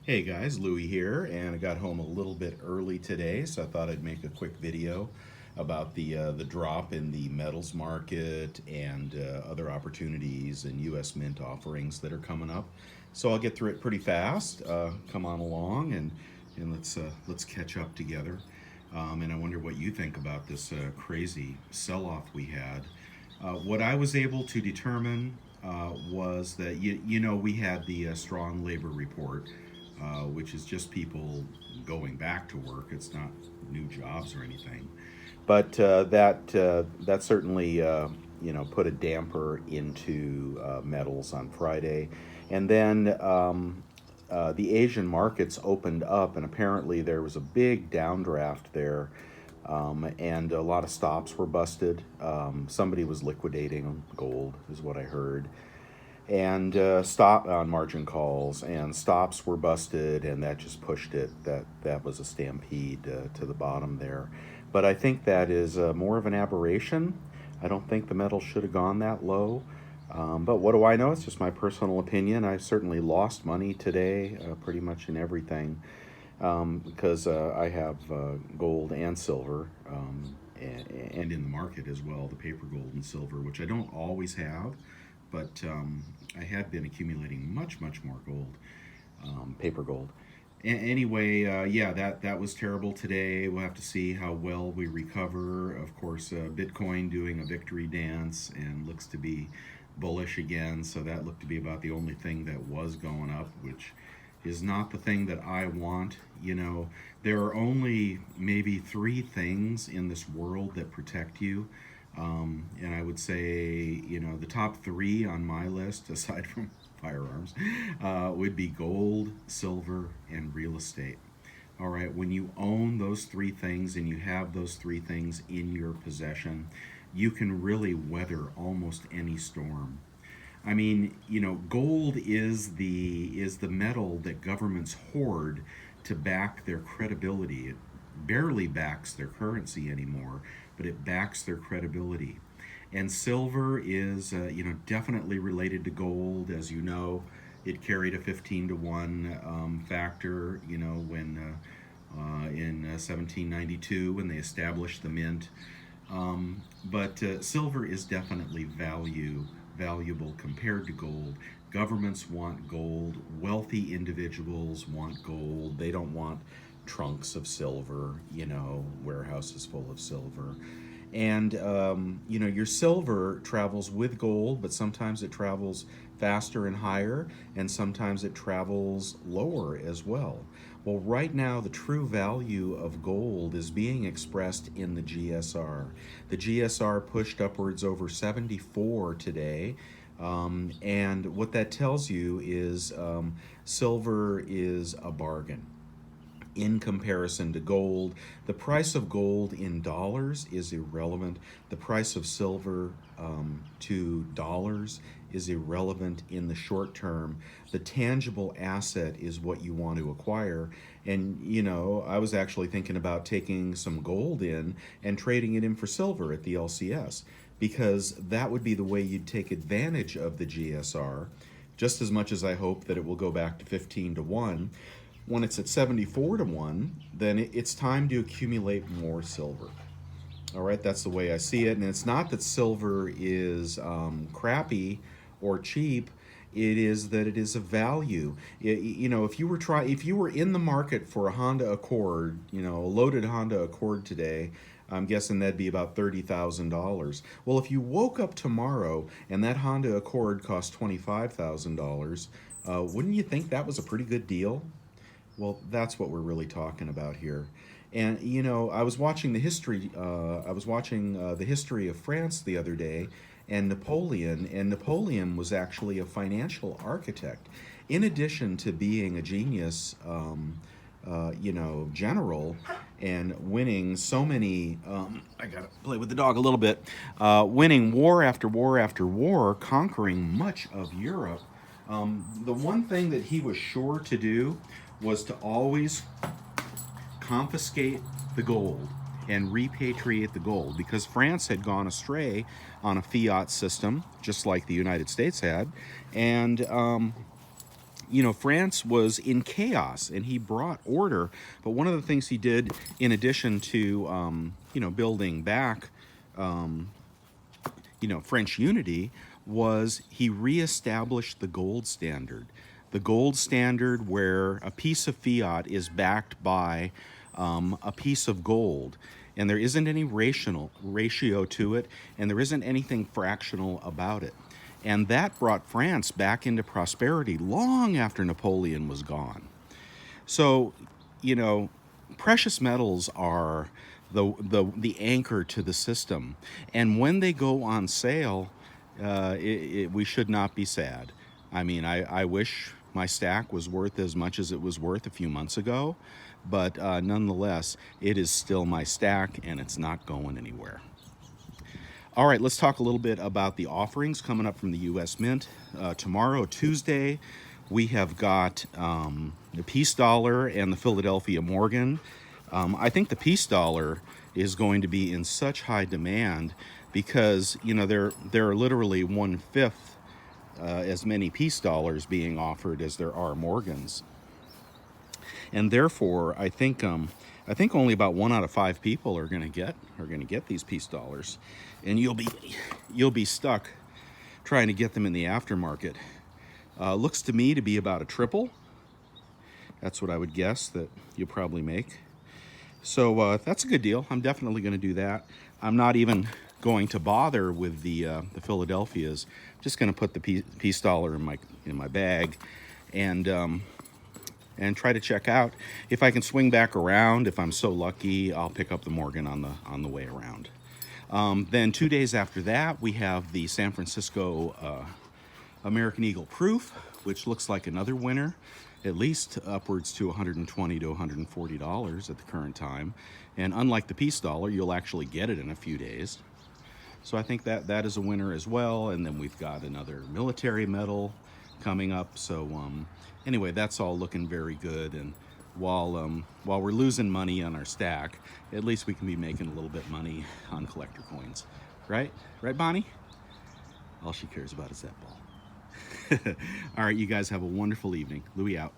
Hey guys, Louie here, and I got home a little bit early today, so I thought I'd make a quick video about the drop in the metals market and other opportunities and U.S. Mint offerings that are coming up. So I'll get through it pretty fast. Come on along and let's catch up together. And I wonder what you think about this crazy sell-off we had. What I was able to determine was that we had the strong labor report, which is just people going back to work. It's not new jobs or anything, but that certainly put a damper into metals on Friday, and then the Asian markets opened up, and apparently there was a big downdraft there. And a lot of stops were busted. Somebody was liquidating gold, is what I heard, and stop on margin calls, and stops were busted, and that just pushed it. That was a stampede to the bottom there. But I think that is more of an aberration. I don't think the metal should have gone that low. But what do I know? It's just my personal opinion. I certainly lost money today, pretty much in everything, because I have gold and silver, and in the market as well, the paper gold and silver, which I don't always have, but I had been accumulating much more gold, paper gold. Anyway, yeah, that was terrible today. We'll have to see how well we recover. Of course, Bitcoin doing a victory dance and looks to be bullish again. So that looked to be about the only thing that was going up, which is not the thing that I want. There are only maybe three things in this world that protect you. And I would say, the top three on my list, aside from firearms, would be gold, silver, and real estate. All right, when you own those three things and you have those three things in your possession, you can really weather almost any storm. I mean, gold is the metal that governments hoard to back their credibility. It barely backs their currency anymore, but it backs their credibility. And silver is, definitely related to gold. As you know, it carried a 15 to 1 factor, when in 1792 when they established the mint. But silver is definitely valuable compared to gold. Governments want gold. Wealthy individuals want gold. They don't want trunks of silver, warehouses full of silver. And, your silver travels with gold, but sometimes it travels faster and higher, and sometimes it travels lower as well. Well, right now, the true value of gold is being expressed in the GSR. The GSR pushed upwards over 74 today. And what that tells you is silver is a bargain in comparison to gold. The price of gold in dollars is irrelevant. The price of silver to dollars is irrelevant in the short term. The tangible asset is what you want to acquire. And, I was actually thinking about taking some gold in and trading it in for silver at the LCS, because that would be the way you'd take advantage of the GSR, just as much as I hope that it will go back to 15 to 1. When it's at 74 to 1, then it's time to accumulate more silver. All right, that's the way I see it. And it's not that silver is crappy or cheap. It is that it is a value. If you were in the market for a Honda Accord, a loaded Honda Accord today, I'm guessing that'd be about $30,000. Well, if you woke up tomorrow and that Honda Accord cost $25,000, wouldn't you think that was a pretty good deal? Well, that's what we're really talking about here. And I was watching the history. I was watching the history of France the other day, and Napoleon was actually a financial architect. In addition to being a genius, general, and winning so many. I gotta play with the dog a little bit. Winning war after war after war, conquering much of Europe. The one thing that he was sure to do was to always confiscate the gold and repatriate the gold, because France had gone astray on a fiat system, just like the United States had, and you know, France was in chaos and he brought order. But one of the things he did, in addition to, you know, building back, you know, French unity, was he reestablished the gold standard. The gold standard where a piece of fiat is backed by a piece of gold. And there isn't any ratio to it, and there isn't anything fractional about it. And that brought France back into prosperity long after Napoleon was gone. So, you know, precious metals are the anchor to the system. And when they go on sale, we should not be sad. I mean, I wish my stack was worth as much as it was worth a few months ago, but nonetheless, it is still my stack and it's not going anywhere. All right, let's talk a little bit about the offerings coming up from the U.S. Mint. Tomorrow, Tuesday, we have got the Peace Dollar and the Philadelphia Morgan. I think the Peace Dollar is going to be in such high demand because, you know, there are literally 1/5 as many Peace Dollars being offered as there are Morgans. And therefore, I think only about 1 out of 5 people are going to get these Peace Dollars, and you'll be stuck trying to get them in the aftermarket. Looks to me to be about a triple. That's what I would guess that you'll probably make. So that's a good deal. I'm definitely going to do that. I'm not even going to bother with the Philadelphias. Just going to put the Peace Dollar in my bag, and try to check out. If I can swing back around, if I'm so lucky, I'll pick up the Morgan on the way around. Then 2 days after that, we have the San Francisco American Eagle Proof, which looks like another winner, at least upwards to $120 to $140 at the current time. And unlike the Peace Dollar, you'll actually get it in a few days. So I think that is a winner as well. And then we've got another military medal coming up. So anyway, that's all looking very good. And while we're losing money on our stack, at least we can be making a little bit money on collector coins. Right? Right, Bonnie? All she cares about is that ball. All right, you guys have a wonderful evening. Louis out.